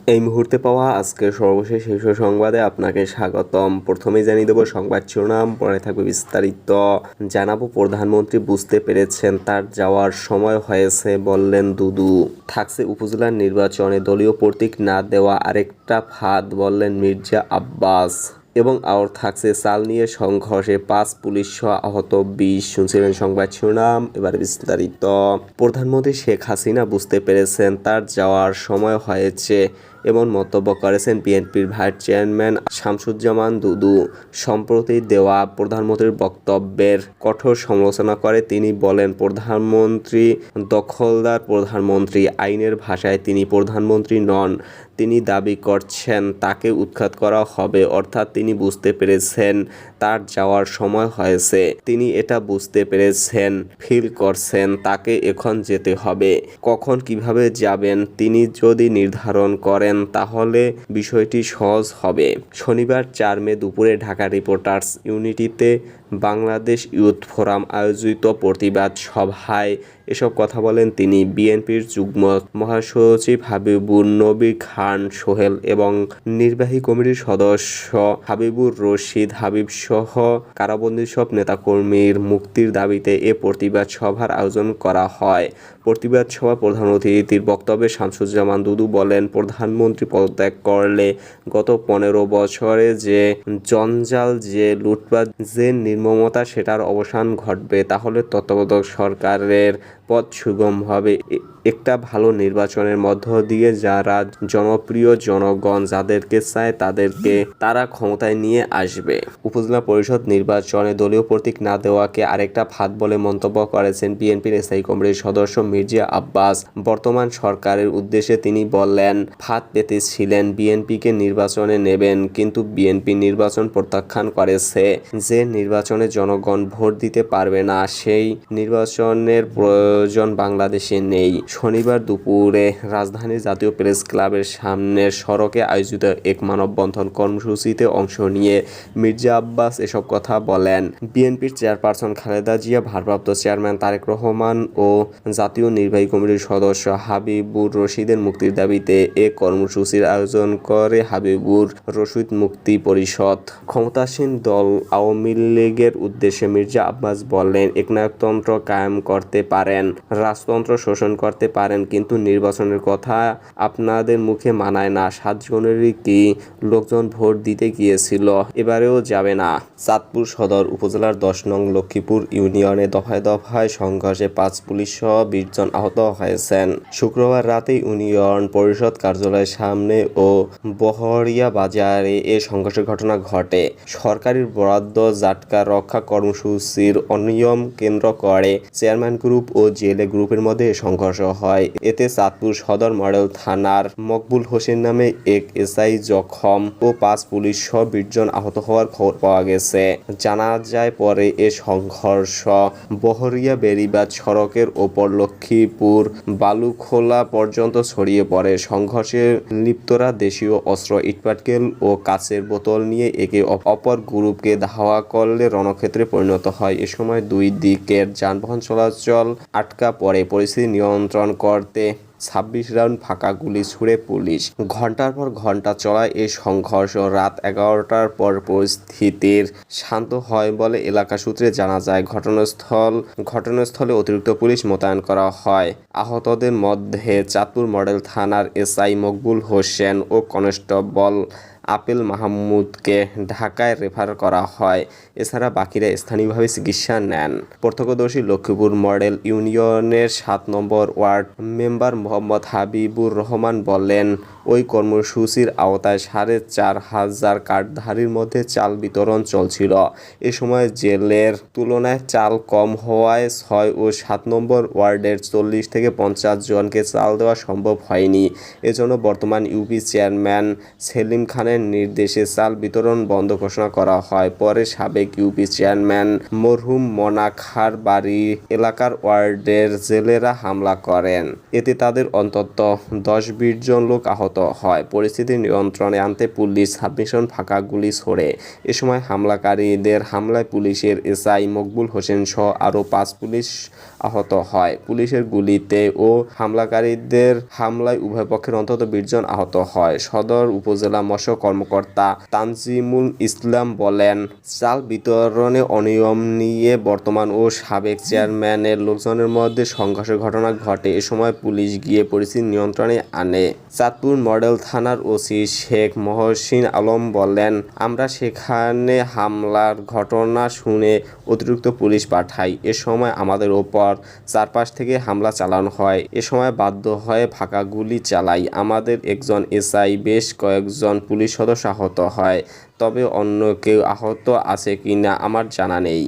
এই মুহূর্তে পাওয়া আজকের সর্বশেষ শীর্ষ সংবাদে আপনাকে স্বাগতম। প্রথমেই জানিয়ে দেব সংবাদ শিরোনাম, পরে থাকবে বিস্তারিত। জানাবো প্রধানমন্ত্রী বুঝতে পেরেছেন তার যাওয়ার সময় হয়েছে, বললেন দুদু। থাকছে উপজেলার নির্বাচনে দলীয় প্রতীক না দেওয়া আরেকটা ফাঁদ, বললেন মির্জা আব্বাস। এবং আর থাকছে চাল নিয়ে সংঘর্ষে 5 পুলিশ সহ আহত 20। শুনছিলেন সংবাদ শিরোনাম, এবার বিস্তারিত। প্রধানমন্ত্রী শেখ হাসিনা বুঝতে পেরেছেন তার যাওয়ার সময় হয়েছে, এমন মন্তব্য করেছেন বিএনপির ভাইস চেয়ারম্যান শামসুজ্জামান দুদু। সম্প্রতি দেওয়া প্রধানমন্ত্রীর বক্তব্যের কঠোর সমালোচনা করে তিনি বলেন, প্রধানমন্ত্রী দখলদার প্রধানমন্ত্রী, আইনের ভাষায় তিনি প্রধানমন্ত্রী নন। তিনি দাবি করছেন তাকে উৎখাত করা হবে, অর্থাৎ তিনি বুঝতে পেরেছেন তার যাওয়ার সময় হয়েছে। তিনি এটা বুঝতে পেরেছেন, ফিল করছেন তাকে এখন যেতে হবে। কখন কিভাবে যাবেন তিনি যদি নির্ধারণ করেন তাহলে বিষয়টি সহজ হবে। শনিবার 4 মে দুপুরে ঢাকা রিপোর্টার্স ইউনিটিতে বাংলাদেশ ইউথ ফোরাম আয়োজিত প্রতিবাদ সভায় এসব কথা বলেন তিনি। বিএনপির যুগ্ম মহাসচিব হাবিবুর নবী খান সোহেল এবং নির্বাহী কমিটির সদস্য হাবিবুর রশিদ হাবিব সহ কারাবন্দী সব নেতাকর্মীর মুক্তির দাবিতে এ প্রতিবাদ সভার আয়োজন করা হয়। প্রতিবাদ সভা প্রধান অতিথির বক্তব্যে শামসুজ্জামান দুদু বলেন, প্রধানমন্ত্রী পদত্যাগ করলে গত 15 বছরে যে জঞ্জাল, যে লুটপাট, যে নির্মমতা, সেটার অবসান ঘটবে। তাহলে তত্ত্বাবধায়ক সরকারের পথ সুগম হবে। একটা ভালো নির্বাচনের মধ্য দিয়ে যারা জনপ্রিয়, জনগণ যাদেরকে চায় তারা ক্ষমতায় নিয়ে আসবে। উপজেলা পরিষদ নির্বাচনে দলীয় প্রতীক না দেওয়াকে আরেকটা ফাঁদ বলে মন্তব্য করেছেন বিএনপির স্থায়ী কমিটির সদস্য মির্জা আব্বাস। বর্তমান সরকারের উদ্দেশ্যে তিনি বলেন, ফাঁদ পেতেছিলেন বিএনপিকে নির্বাচনে নেবেন, কিন্তু বিএনপি নির্বাচন প্রত্যাখ্যান করেছে। যে নির্বাচনে জনগণ ভোট দিতে পারবে না, সেই নির্বাচনের প্রয়োজন বাংলাদেশে নেই। শনিবার দুপুরে রাজধানীর জাতীয় প্রেস ক্লাবের সামনের সড়কে আয়োজিত এক মানববন্ধন কর্মসূচিতে অংশ নিয়ে মির্জা আব্বাস এসব কথা বলেন। বিএনপির চেয়ারপারসন খালেদা জিয়া, ভারপ্রাপ্ত চেয়ারম্যান তারেক রহমান ও জাতীয় নির্বাহী কমিটির সদস্য হাবিবুর রশিদের মুক্তির দাবিতে এ কর্মসূচির আয়োজন করে হাবিবুর রশিদ মুক্তি পরিষদ। ক্ষমতাসীন দল আওয়ামী লীগের উদ্দেশ্যে মির্জা আব্বাস বলেন, একনায়কতন্ত্র কায়েম করতে পারেন, রাজতন্ত্র শোষণ করতে পারেন, কিন্তু নির্বাচনের কথা আপনাদের মুখে মানায় না। 7 জনেরই কি লোকজন ভোট দিতে গিয়েছিল, এবারেও যাবে না। চাঁদপুর সদর উপজেলার 10 নং লক্ষ্মীপুর ইউনিয়নে দফায় দফায় সংঘর্ষে 5 পুলিশ সহ 20 জন আহত হয়েছেন। শুক্রবার রাতে ইউনিয়ন পরিষদ কার্যালয়ের সামনে ও বহরিয়া বাজারে এ সংঘর্ষের ঘটনা ঘটে। সরকারি বরাদ্দ জাটকা রক্ষা কর্মসূচির অনিয়ম কেন্দ্র করে চেয়ারম্যান গ্রুপ ও জেলে গ্রুপের মধ্যে সংঘর্ষ হয়। এতে চাঁদপুর সদর মডেল থানার মকবুল হোসেন নামে এক এসআই জখম ও 5 পুলিশ সহ 20 জন আহত হওয়ার খবর পাওয়া গেছে। জানা যায় পরে এ সংঘর্ষ বহরিয়া বেড়িবাঁধ সড়কের ওপর লক্ষ্মীপুর বালুখোলা পর্যন্ত ছড়িয়ে পড়ে। সংঘর্ষে লিপ্তরা দেশীয় অস্ত্র, ইটপাটকেল ও কাচের বোতল নিয়ে একে অপর গ্রুপকে ধাওয়া করলে রণক্ষেত্রে পরিণত হয়। এ সময় দুই দিকের যানবাহন চলাচল আটকা পড়ে। পরিস্থিতি নিয়ন্ত্রণ করতে 26 রাউন্ড ফাঁকা গুলি ছুড়ে পুলিশ। ঘণ্টার পর ঘণ্টা চলা এই সংঘর্ষ রাত 11টার পর পরিস্থিতির শান্ত হয় বলে এলাকা সূত্রে জানা যায়। ঘটনাস্থলে অতিরিক্ত পুলিশ মোতায়েন করা হয়। আহতদের মধ্যে চাঁদপুর মডেল থানার এসআই মকবুল হোসেন ও কনস্টেবল আপেল মাহমুদকে ঢাকায় রেফার করা হয়। এছাড়া বাকিরা স্থানীয়ভাবে চিকিৎসা নেন। প্রত্যক্ষদর্শী লক্ষ্মীপুর মডেল ইউনিয়নের 7 নম্বর ওয়ার্ড মেম্বার মোহাম্মদ হাবিবুর রহমান বলেন, ওই কর্মসূচির আওতায় 4,500 কার্ডধারীর মধ্যে চাল বিতরণ চলছিল। এ সময় জেলের তুলনায় চাল কম হওয়ায় 6 ও 7 নম্বর ওয়ার্ডের 40 থেকে 50 জনকে চাল দেওয়া সম্ভব হয়নি। এজন্য বর্তমান ইউপি চেয়ারম্যান সেলিম খানের নির্দেশে চাল বিতরণ বন্ধ ঘোষণা করা হয়। পরে সাবেক ইউপি চেয়ারম্যান মরহুম মোনা খাঁর বাড়ি এলাকার ওয়ার্ডের জেলেরা হামলা করেন। এতে তাদের অন্তত 10-20 জন লোক আহত হয়। পরিস্থিতি নিয়ন্ত্রণে আনতে পুলিশ 26 রাউন্ড ফাঁকা গুলি ছোড়ে। এ সময় হামলাকারীদের হামলায় পুলিশের এসআই মকবুল হোসেন সহ আরও 5 পুলিশ আহত হয়। পুলিশের গুলিতে ও হামলাকারীদের হামলায় উভয় পক্ষের অন্তত 20 জন আহত হয়। সদর উপজেলা মৎস্য কর্মকর্তা তানজিমুল ইসলাম বলেন, চাল বিতরণে অনিয়ম নিয়ে বর্তমান ও সাবেক চেয়ারম্যানের লোকজনের মধ্যে সংঘর্ষের ঘটনা ঘটে। এ সময় পুলিশ গিয়ে পরিস্থিতি নিয়ন্ত্রণে আনে। চাঁদপুর মডেল থানার ওসি শেখ মহসিন আলম বলেন, আমরা সেখানে হামলার ঘটনা শুনে অতিরিক্ত পুলিশ পাঠাই। এ সময় আমাদের ওপর চারপাশ থেকে হামলা চালানো হয়। এ সময় বাধ্য হয়ে ফাঁকা গুলি চালাই। আমাদের একজন এসআই, বেশ কয়েকজন পুলিশ সদস্য আহত হয়। তবে অন্য কেউ আহত আছে কিনা আমার জানা নেই।